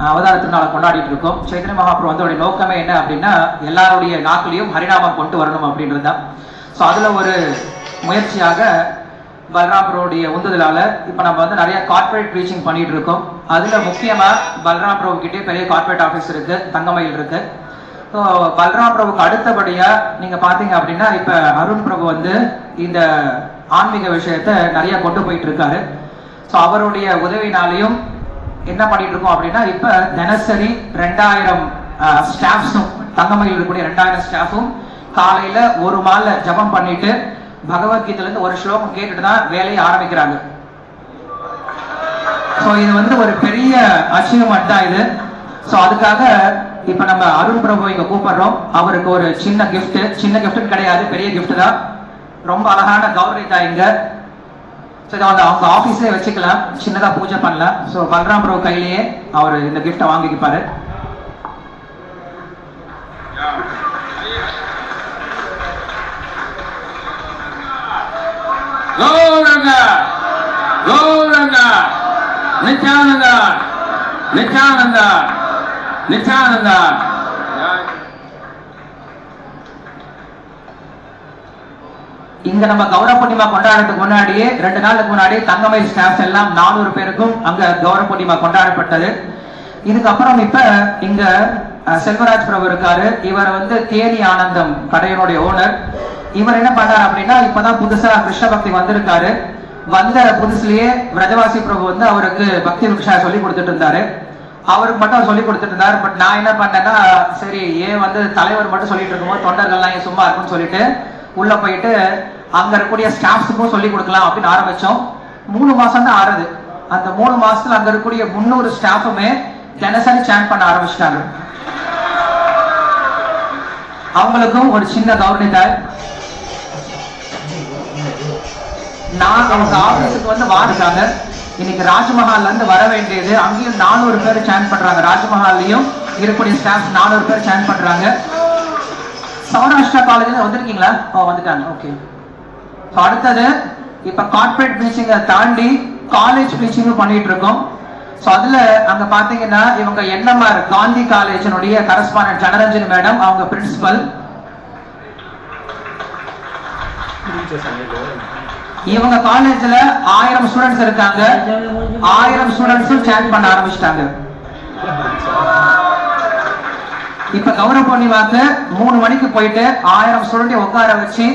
அவதார திருநாளை கொண்டாடிட்டு இருக்கோம். சைத்தன்ய மகாபிரபு வந்தோடைய நோக்கமே என்ன அப்படின்னா எல்லாருடைய நாட்டிலையும் ஹரிநாமம் கொண்டு வரணும் அப்படின்றது தான். ஸோ அதுல ஒரு முயற்சியாக பலராமருடைய உந்துதலால இப்ப நம்ம வந்து நிறைய கார்பரேட் ரீச்சிங் பண்ணிட்டு இருக்கோம். அதுல முக்கியமா பலராம் பிரபு கிட்டே பெரிய கார்பரேட் ஆஃபீஸ் இருக்கு, தங்கமயில் இருக்கு. ஸோ பலராம் பிரபுக்கு அடுத்தபடியா நீங்க பாத்தீங்க அப்படின்னா இப்ப அருண் பிரபு வந்து இந்த ஆன்மீக விஷயத்தை நிறைய கொண்டு போயிட்டு இருக்காரு. ஸோ அவருடைய உதவினாலையும் என்ன பண்ணிட்டு இருக்கோம் அப்படின்னா இப்ப தினசரி 2000 ஸ்டாஃப்ஸும் தங்கமயில் இருக்கக்கூடிய 2000 ஸ்டாஃபும் காலையில ஒரு மாலை ஜபம் பண்ணிட்டு பகவத்கீதையில இருந்து ஒரு ஸ்லோகம் கேட்டுட்டு தான் வேலையை ஆரம்பிக்கிறாங்க. ஸோ இது வந்து ஒரு பெரிய அச்சீவ்மெண்ட் தான் இது. ஸோ அதுக்காக இப்ப நம்ம அருண் பிரபு இங்க கூப்பிடுறோம். அவருக்கு ஒரு சின்ன கிஃப்ட், சின்ன கிஃப்ட் கிடையாது, பெரிய கிஃப்ட் தான். ரொம்ப அழகான கௌரவி தான் இங்க. ஸோ இதை வந்து அவங்க ஆபீஸ்லயே வச்சுக்கலாம், சின்னதா பூஜை பண்ணலாம். ஸோ பலராம் பிரபு கையிலேயே அவர் இந்த கிஃப்டை வாங்கிப்பாரு. கௌரங்கா கௌரங்கா நித்யானந்தா நித்யானந்தா நித்யானந்தா. இங்க நம்ம கௌரவ பூர்ணிமா கொண்டாடுறதுக்கு முன்னாடியே 2 நாளுக்கு முன்னாடி தங்கமயில் ஸ்டாஃப்ஸ் எல்லாம் 400 பேருக்கும் அங்க கௌரவ பூர்ணிமா கொண்டாடப்பட்டது. இதுக்கப்புறம் இப்ப இங்க செல்வராஜ் பிரபு இருக்காரு. இவர் வந்து தேனி ஆனந்தம் கடையினுடைய ஓனர். இவர் என்ன பண்ணார் அப்படின்னா இப்பதான் புதுசா கிருஷ்ண பக்தி வந்திருக்காரு. வந்த புதுசுலயே விரஜவாசி பிரபு வந்து அவருக்கு பக்தி விக்ஷா சொல்லி கொடுத்துட்டு இருந்தாரு. அவருக்கு மட்டும் சொல்லி கொடுத்துட்டு இருந்தாரு. பட் நான் என்ன பண்ணேன்னா சரி ஏன் வந்து தலைவர் மட்டும் சொல்லிட்டு இருக்கும்போது தொண்டர்கள்லாம் ஏன் சும்மா இருக்குன்னு சொல்லிட்டு உள்ள போயிட்டு அங்க இருக்கக்கூடிய ஸ்டாஃப்ஸுக்கும் சொல்லி கொடுக்கலாம் அப்படின்னு ஆரம்பிச்சோம். 3 மாசம் தான் ஆறுது. அந்த 3 மாசத்துல அங்க இருக்கக்கூடிய 300 ஸ்டாஃபுமே தினசரி சாண்ட் பண்ண ஆரம்பிச்சிட்டாங்க. அவங்களுக்கும் ஒரு சின்ன கௌரவித்தாய். நான் அவங்க ஆபீஸுக்கு வந்து வாருக்காங்க. இன்னைக்கு ராஜ்மஹால்ல இருந்து வர வேண்டியது அங்கேயும் 400 பேர் சாண்ட் பண்றாங்க. ராஜ்மஹால்லையும் இருக்கக்கூடிய ஸ்டாஃப் 400 பேர் சாண்ட் பண்றாங்க. சௌராஷ்டிரா காலேஜ்ல வந்திருக்கீங்களா? வந்துட்டாங்க. ஓகே. அடுத்தது இப்ப கார்பரேட் பீச்சிங்க தாண்டி காலேஜ் பீச்சிங்கும் பண்ணிட்டு இருக்கோம். சோ அதுல அங்க பாத்தீங்கன்னா இவங்க NMR Gandhi காலேஜினுடைய correspondent Janaranjan madam, அவங்க பிரின்சிபல். இவங்க காலேஜ்ல 1000 ஸ்டூடெண்ட்ஸ் இருக்காங்க. 1000 ஸ்டூடெண்ட்ஸும் சாண்ட் பண்ண ஆரம்பிச்சிட்டாங்க. இப்ப கௌரவ பூர்ணிமாக்கு 3 மணிக்கு போயிட்டு 1000 ஸ்டூடெண்ட் உட்கார வச்சு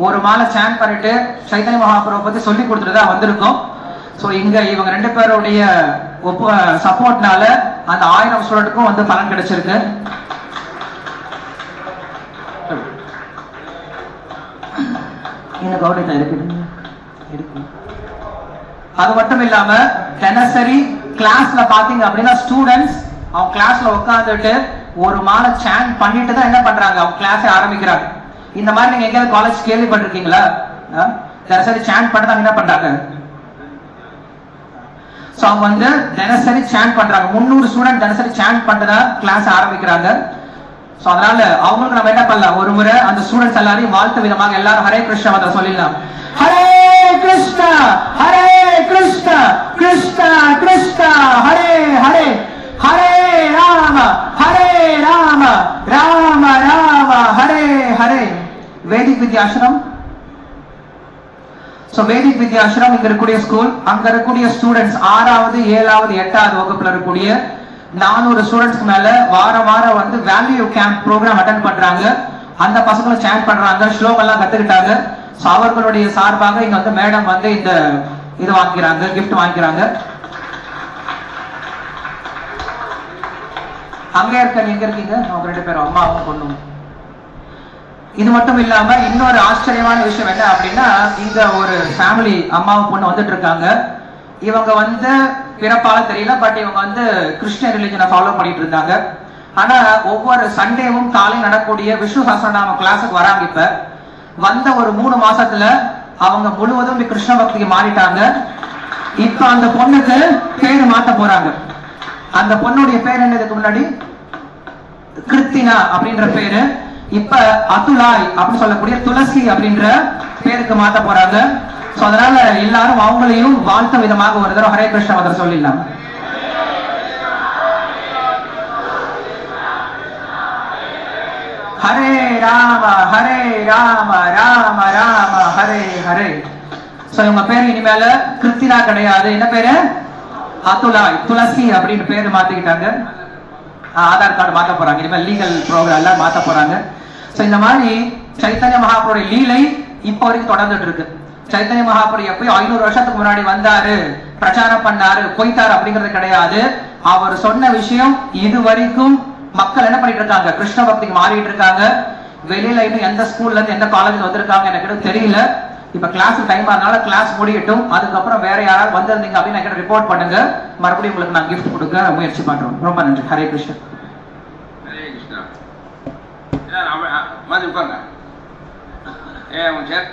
ஒரு மாலை சாண்ட் பண்ணிட்டு சைத்தன்ய மகாபிரபு பத்தி சொல்லி கொடுத்துட்டு வந்திருக்கோம். சோ இங்க இவங்க 2 பேருடைய சப்போர்ட்னால அந்த 1000 ஸ்டூடெண்ட்டுக்கும் வந்து பலன் கிடைச்சிருக்கு. இன்னும் கௌரவத்தை இருக்குது. அது மட்டும் இல்லாம தினசரி கிளாஸ்ல பாத்தீங்க அப்படின்னா ஸ்டூடெண்ட்ஸ் அவங்க கிளாஸ்ல உட்காந்துட்டு ஒரு மாலை சாண்ட் பண்ணிட்டு தான் என்ன பண்றாங்க, அவங்க கிளாஸ் ஆரம்பிக்கிறாங்க. இந்த மாதிரி நீங்க எங்கேயாவது காலேஜ் கேள்விப்பட்டிருக்கீங்களா? தினசரி சாண்ட் பண்ணி தான் என்ன பண்றாங்க. சோ அவங்க வந்து தினசரி சாண்ட் பண்றாங்க. 300 ஸ்டூடெண்ட் தினசரி சாண்ட் பண்ணிட்டு தான் கிளாஸ் ஆரம்பிக்கிறாங்க. சோ அதனால அவங்களுக்கு நம்ம என்ன பண்ணலாம், ஒரு முறை அந்த ஸ்டூடெண்ட்ஸ் எல்லாரையும் வாழ்த்து விதமாக எல்லாரும் ஹரே கிருஷ்ணா மந்திரம் சொல்லிடலாம். ஹரே கிருஷ்ணா ஹரே கிருஷ்ணா கிருஷ்ணா கிருஷ்ணா ஹரே ஹரே ஹரே ராம ராம ராம ஹரே ஹரே. வேதிக் வித்யாசிரம். சோ வேதிக் வித்யாசிரம் இங்க இருக்கக்கூடிய ஸ்கூல். அங்க இருக்கக்கூடிய ஸ்டூடெண்ட்ஸ் 6வது 7வது 8வது வகுப்புல இருக்கக்கூடிய 400 ஸ்டூடெண்ட்ஸ் மேல வாரம் வந்து வேல்யூ கேம்ப் ப்ரோக்ராம் அட்டெண்ட் பண்றாங்க. அந்த பசங்களும் சாண்ட் பண்றாங்க, ஸ்லோகம் எல்லாம் கத்துக்கிட்டாங்க. சோ அவர்களுடைய சார்பாக இங்க வந்து மேடம் வந்து இந்த இது வாங்கிக்கிறாங்க, கிஃப்ட் வாங்கிக்கிறாங்க. அங்க இருக்க நீங்க இருக்கீங்க, அவங்க 2 பேரும் அம்மாவும் பொண்ணும். இது மட்டும் இல்லாம இன்னொரு ஆச்சரியமான விஷயம் என்ன அப்படின்னா இங்க ஒரு ஃபேமிலி அம்மாவும் பொண்ணு வந்துட்டு இருக்காங்க. இவங்க வந்து பிறப்பால தெரியல, பட் இவங்க வந்து கிறிஸ்டியன் ரிலிஜனை ஃபாலோ பண்ணிட்டு இருந்தாங்க. ஆனா ஒவ்வொரு சண்டேவும் காலை நடக்கூடிய விஷ்ணு சஹஸ்ரநாம கிளாஸுக்கு வராங்க. இப்ப வந்த ஒரு 3 மாசத்துல அவங்க முழுவதும் கிருஷ்ண பக்திக்கு மாறிட்டாங்க. இப்ப அந்த பொண்ணுக்கு பேரு மாத்த போறாங்க. அந்த பொண்ணுடைய பேர் என்னதுக்கு முன்னாடி கிருத்தினா அப்படின்ற பேரு இப்ப அதுலாய் அப்படின்னு சொல்லக்கூடிய துளசி அப்படின்ற பேருக்கு மாத்த போறாங்க. சோ அதனால எல்லாரும் அவங்களையும் வாழ்த்த விதமாக ஒரு தடவை ஹரே கிருஷ்ண மந்திரம் சொல்லிடலாம். ஹரே ராம ராம ராம ஹரே ஹரே. சோ இவங்க பேரு இனிமேல கிருத்தினா கிடையாது. என்ன பேரு? அதுலா, துளசி அப்படின்னு பேரு மாத்திக்கிட்டாங்க. ஆதார் கார்டு மாத்த போறாங்க. இனிமேல் லீகல் ப்ரோக்ராம் எல்லாம் மாத்த போறாங்க. சோ இந்த மாதிரி சைத்தன்ய மகாபுருடைய லீலை இப்ப வரைக்கும் தொடர்ந்துட்டு இருக்கு. சைத்தன்ய மகாபுரு எப்பயும் 500 வருஷத்துக்கு முன்னாடி வந்தாரு, பிரச்சாரம் பண்ணாரு, போயிட்டாரு அப்படிங்கிறது கிடையாது. அவர் சொன்ன விஷயம் இது வரைக்கும் மக்கள் என்ன பண்ணிட்டு இருக்காங்க? கிருஷ்ண பக்திக்கு மாறிட்டு இருக்காங்க. வெளியில இன்னும் எந்த ஸ்கூல்ல இருந்து எந்த காலேஜ்ல வந்திருக்காங்க எனக்கு தெரியல. இப்ப கிளாஸ் டைம் ஆனால கிளாஸ் முடியட்டும். அதுக்கப்புறம் வேற யாராவது வந்திருந்தீங்க அப்படின்னு என்கிட்ட ரிப்போர்ட் பண்ணுங்க. மறுபடியும் உங்களுக்கு நான் கிஃப்ட் கொடுக்க முயற்சி பண்றோம். ரொம்ப நன்றி. ஹரே கிருஷ்ணா. ஹரே கிருஷ்ணா. மாதிரி உட்காருங்க. உன் சேர்